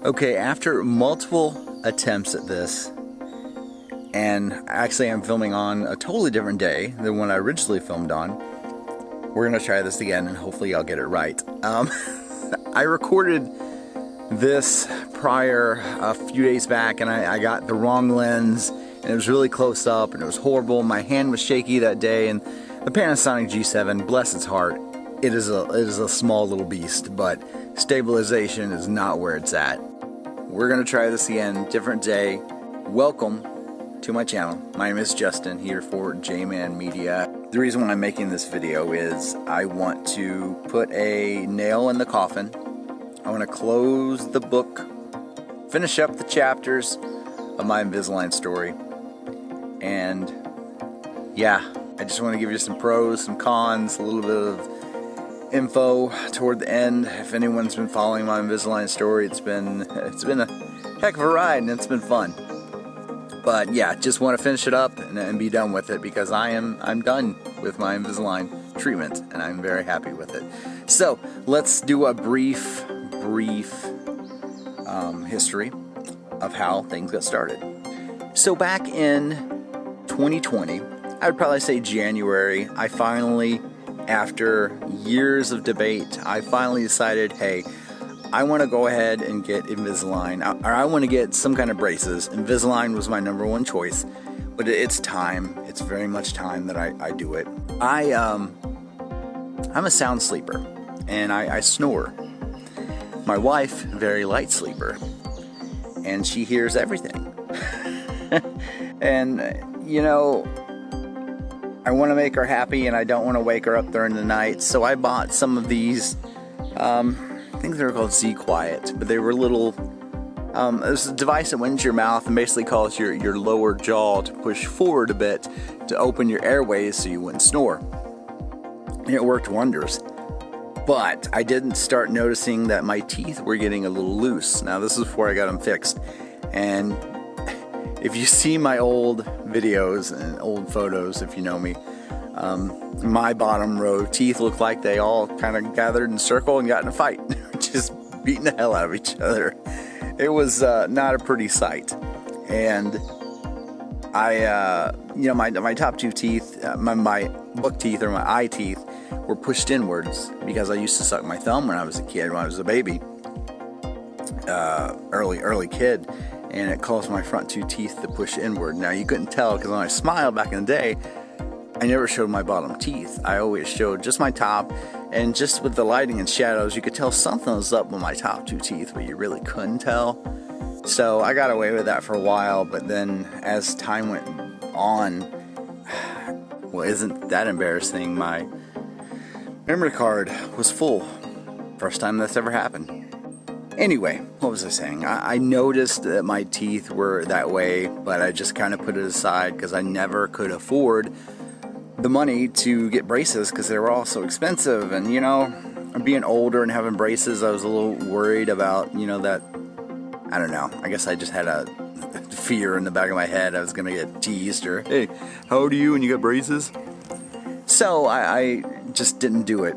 Okay, after multiple attempts at this, and actually I'm filming on a totally different day than when I originally filmed on, we're going to try this again and hopefully I'll get it right. I recorded this prior a few days back and I got the wrong lens and it was really close up and it was horrible. My hand was shaky that day, and the Panasonic G7, bless its heart, it is a small little beast, but stabilization is not where it's at. We're going to try this again, different day. Welcome to my channel. My name is Justin, here for J-Man Media. The reason why I'm making this video is I want to put a nail in the coffin. I want to close the book, finish up the chapters of my Invisalign story. And yeah, I just want to give you some pros, some cons, a little bit of info toward the end. If anyone's been following my Invisalign story, it's been a heck of a ride and it's been fun. But yeah, just want to finish it up and be done with it, because I'm done with my Invisalign treatment and I'm very happy with it. So let's do a brief history of how things got started. So back in 2020, I would probably say January, I finally, after years of debate, I finally decided, hey, I want to go ahead and get Invisalign, or I want to get some kind of braces. Invisalign was my number one choice, but it's time. It's very much time that I do it. I'm a sound sleeper, and I snore. My wife, very light sleeper, and she hears everything. And, you know, I want to make her happy and I don't want to wake her up during the night, so I bought some of these, I think they were called Z Quiet, but they were little, it was a device that went into your mouth and basically caused your lower jaw to push forward a bit to open your airways so you wouldn't snore. And it worked wonders. But I didn't start noticing that my teeth were getting a little loose. Now this is before I got them fixed. And if you see my old videos and old photos, if you know me, my bottom row teeth look like they all kind of gathered in a circle and got in a fight, just beating the hell out of each other. It was not a pretty sight. And I, you know, my top two teeth, my book teeth or my eye teeth, were pushed inwards because I used to suck my thumb when I was a kid, when I was a baby, early kid. And it caused my front two teeth to push inward. Now you couldn't tell because when I smiled back in the day, I never showed my bottom teeth. I always showed just my top, and just with the lighting and shadows, you could tell something was up with my top two teeth, but you really couldn't tell. So I got away with that for a while, but then as time went on, well, isn't that embarrassing? My memory card was full. First time that's ever happened. Anyway, what was I saying? I noticed that my teeth were that way, but I just kind of put it aside because I never could afford the money to get braces because they were all so expensive. And, you know, being older and having braces, I was a little worried about, you know, that, I don't know, I guess I just had a fear in the back of my head I was going to get teased, or, hey, how old are you when you got braces? So I just didn't do it.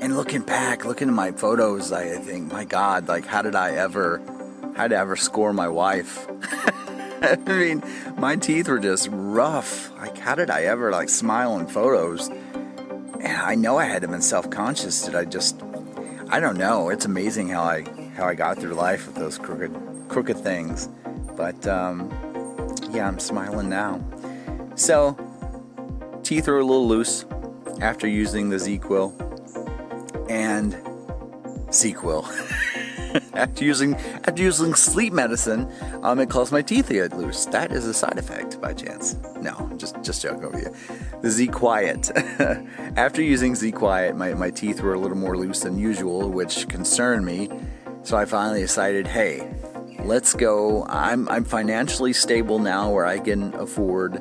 And looking back, looking at my photos, I think, my God, like, how did I ever score my wife? I mean, my teeth were just rough. Like, how did I ever, like, smile in photos? And I know I had to have been self-conscious. I don't know. It's amazing how I got through life with those crooked things. But, yeah, I'm smiling now. So, teeth are a little loose after using the Z-Quill. And sequel. after using sleep medicine, it caused my teeth to get loose. That is a side effect, by chance. No, just joking over you. The Z Quiet. After using Z Quiet, my teeth were a little more loose than usual, which concerned me. So I finally decided, hey, let's go. I'm financially stable now where I can afford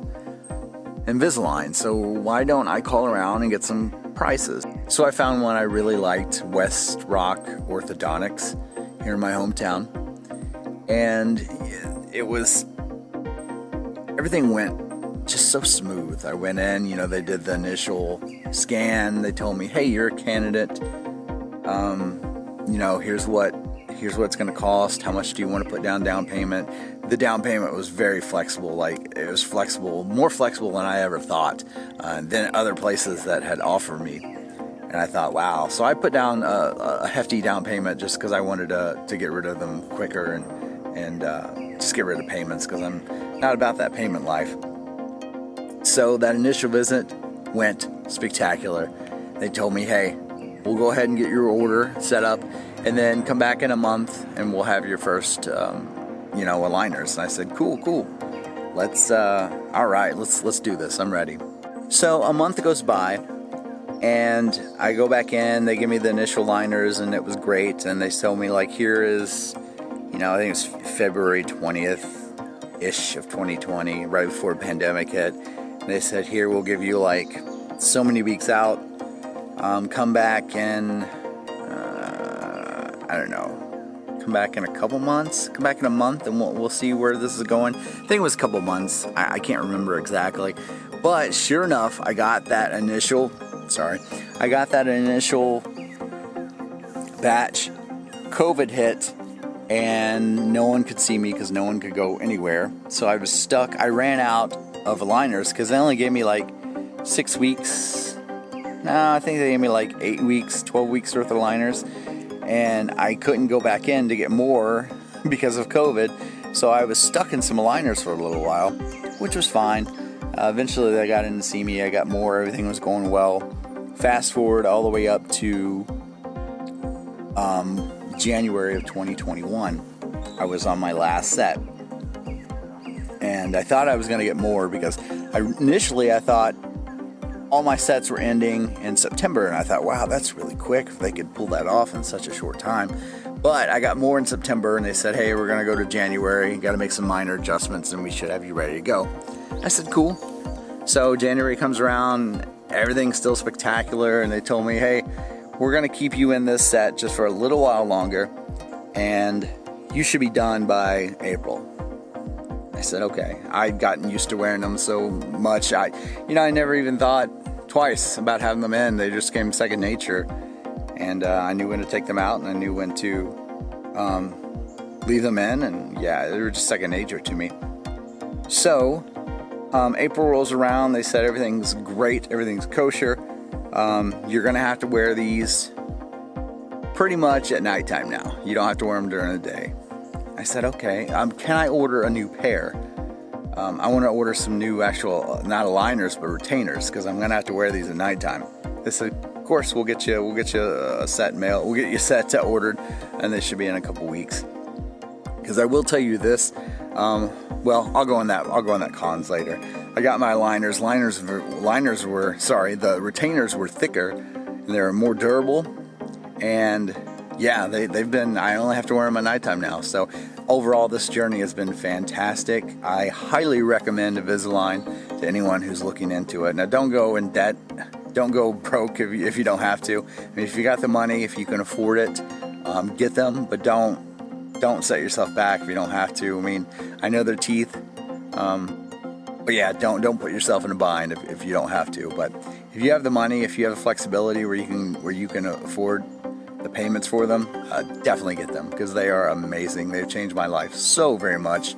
Invisalign. So why don't I call around and get some prices? So I found one I really liked, West Rock Orthodontics, here in my hometown. And everything went just so smooth. I went in, you know, they did the initial scan. They told me, hey, you're a candidate. You know, here's what here's what it's going to cost. How much do you want to put down payment? The down payment was very flexible. Like, it was flexible, more flexible than I ever thought, than other places that had offered me. And I thought, wow. So I put down a hefty down payment just because I wanted to get rid of them quicker and just get rid of payments, because I'm not about that payment life. So that initial visit went spectacular. They told me, hey, we'll go ahead and get your order set up, and then come back in a month and we'll have your first, aligners. And I said, cool. All right, let's do this. I'm ready. So a month goes by, and I go back in. They give me the initial liners, and it was great. And they told me, like, here is, I think it's February 20th-ish of 2020, right before the pandemic hit. And they said, here, we'll give you like so many weeks out. Come back in, come back in a couple months, come back in a month, and we'll see where this is going. I think it was a couple months. I can't remember exactly. But sure enough, I got that initial batch. COVID hit, and no one could see me because no one could go anywhere. So I was stuck. I ran out of aligners because they only gave me like 6 weeks. No, I think they gave me like 8 weeks, 12 weeks worth of aligners. And I couldn't go back in to get more because of COVID. So I was stuck in some aligners for a little while, which was fine. Eventually they got in to see me. I got more. Everything was going well. Fast forward all the way up to January of 2021. I was on my last set. And I thought I was going to get more because initially I thought all my sets were ending in September. And I thought, wow, that's really quick if they could pull that off in such a short time. But I got more in September, and they said, hey, we're going to go to January. Got to make some minor adjustments, and we should have you ready to go. I said, cool. So January comes around, everything's still spectacular, and they told me, hey, we're going to keep you in this set just for a little while longer, and you should be done by April. I said, okay. I'd gotten used to wearing them so much. I never even thought twice about having them in. They just came second nature. And I knew when to take them out, and I knew when to leave them in. And yeah, they were just second nature to me. So April rolls around. They said everything's great. Everything's kosher. You're going to have to wear these pretty much at nighttime now. You don't have to wear them during the day. I said, okay, can I order a new pair? I want to order some new actual, not aligners, but retainers, because I'm going to have to wear these at nighttime. They said, of course, we'll get you a set mail. We'll get you sets ordered, and they should be in a couple weeks. Because I will tell you this, I'll go on that cons later. I got my aligners. The retainers were thicker, and they were more durable, and yeah, they've been, I only have to wear them at nighttime now. So overall, this journey has been fantastic. I highly recommend Invisalign to anyone who's looking into it. Now, don't go in debt. Don't go broke if you don't have to. I mean, if you got the money, if you can afford it, get them. But don't set yourself back if you don't have to. I mean, I know they're teeth. But yeah, don't put yourself in a bind if you don't have to. But if you have the money, if you have the flexibility where you can afford the payments for them, definitely get them, because they are amazing. They've changed my life so very much,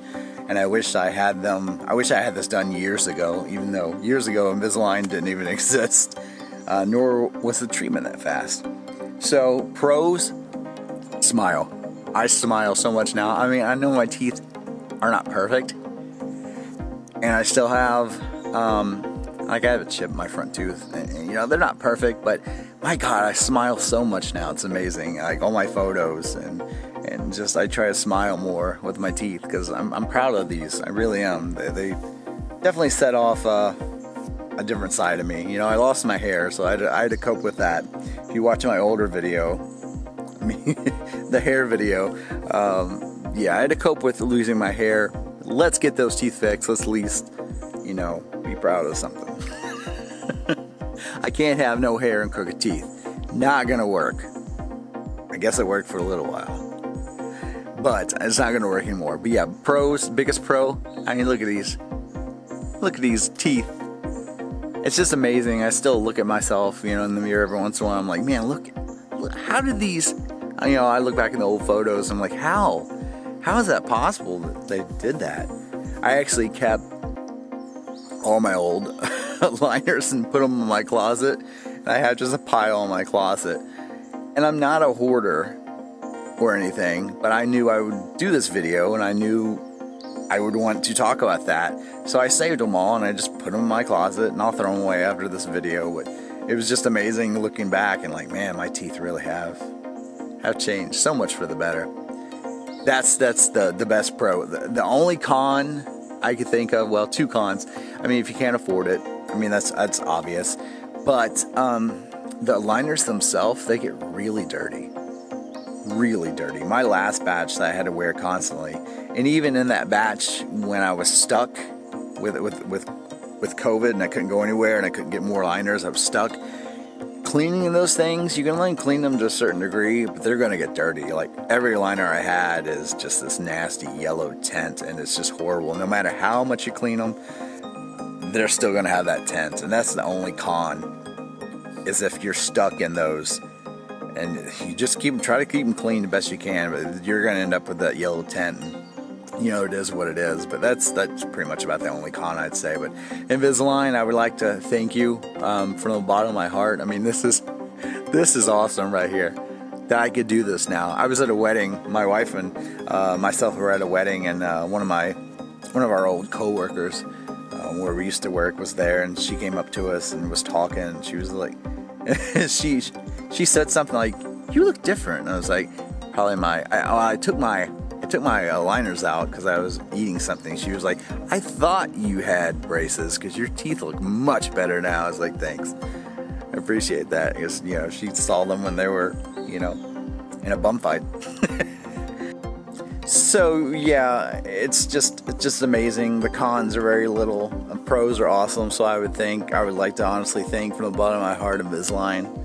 and I wish I had them. I wish I had this done years ago, even though years ago Invisalign didn't even exist, nor was the treatment that fast. So pros, smile. I smile so much now. I mean, I know my teeth are not perfect, and I still have I have a chip in my front tooth, and they're not perfect, but my God, I smile so much now. It's amazing. Like all my photos, and just I try to smile more with my teeth, because I'm proud of these. I really am. They definitely set off a different side of me. I lost my hair, so I had to cope with that. If you watch my older video, the hair video, I had to cope with losing my hair. Let's get those teeth fixed. Let's at least, be proud of something. I can't have no hair and crooked teeth. Not gonna work. I guess it worked for a little while, but it's not gonna work anymore. But yeah, pros, biggest pro, I mean, look at these teeth. It's just amazing. I still look at myself, in the mirror every once in a while. I'm like, man, look, how did these, I look back in the old photos, I'm like, how is that possible that they did that? I actually kept all my old liners and put them in my closet. And I have just a pile in my closet. And I'm not a hoarder or anything, but I knew I would do this video, and I knew I would want to talk about that. So I saved them all, and I just put them in my closet, and I'll throw them away after this video. But it was just amazing looking back and like, man, my teeth really have changed so much for the better. That's the best pro. The only con I could think of, well, two cons. I mean, if you can't afford it, I mean, that's obvious. But the liners themselves, they get really dirty. Really dirty. My last batch that I had to wear constantly, and even in that batch when I was stuck with COVID and I couldn't go anywhere and I couldn't get more liners, I was stuck. Cleaning those things, you can only clean them to a certain degree, but they're going to get dirty. Like every liner I had is just this nasty yellow tint, and it's just horrible. No matter how much you clean them, they're still going to have that tint, and that's the only con, is if you're stuck in those. And you just try to keep them clean the best you can, but you're going to end up with that yellow tint. And, it is what it is. But that's pretty much about the only con I'd say. But Invisalign, I would like to thank you from the bottom of my heart. I mean, this is awesome right here that I could do this now. I was at a wedding. My wife and myself were at a wedding, and one of our old coworkers where we used to work was there, and she came up to us and was talking. And she was like, she said something like, "You look different." And I was like, probably I took my liners out because I was eating something. She was like, "I thought you had braces because your teeth look much better now." I was like, "Thanks, I appreciate that." Because she saw them when they were in a bum fight. So yeah, it's just amazing. The cons are very little. The pros are awesome. So I would like to honestly thank from the bottom of my heart Invisalign.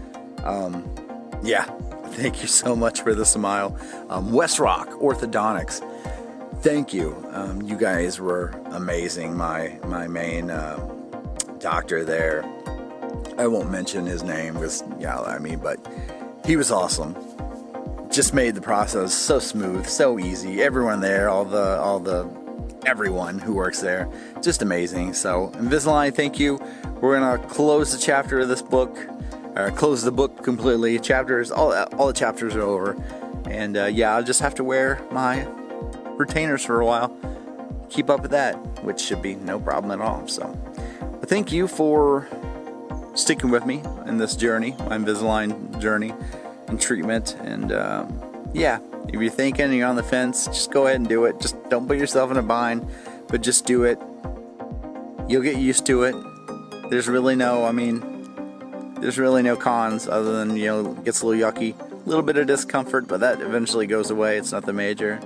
Yeah, thank you so much for the smile. West Rock Orthodontics, thank you. You guys were amazing. My main doctor there, I won't mention his name because but he was awesome. Just made the process so smooth, so easy. Everyone there, everyone who works there, just amazing. So Invisalign, thank you. We're gonna close the chapter of this book. Close the book completely. All the chapters are over, and I'll just have to wear my retainers for a while. Keep up with that, which should be no problem at all. So, but thank you for sticking with me in this journey, my Invisalign journey and treatment. And if you're thinking and you're on the fence, just go ahead and do it. Just don't put yourself in a bind, but just do it. You'll get used to it. There's really no cons other than, it gets a little yucky, a little bit of discomfort, but that eventually goes away. It's nothing major.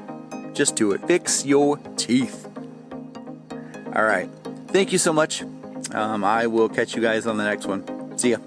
Just do it. Fix your teeth. All right. Thank you so much. I will catch you guys on the next one. See ya.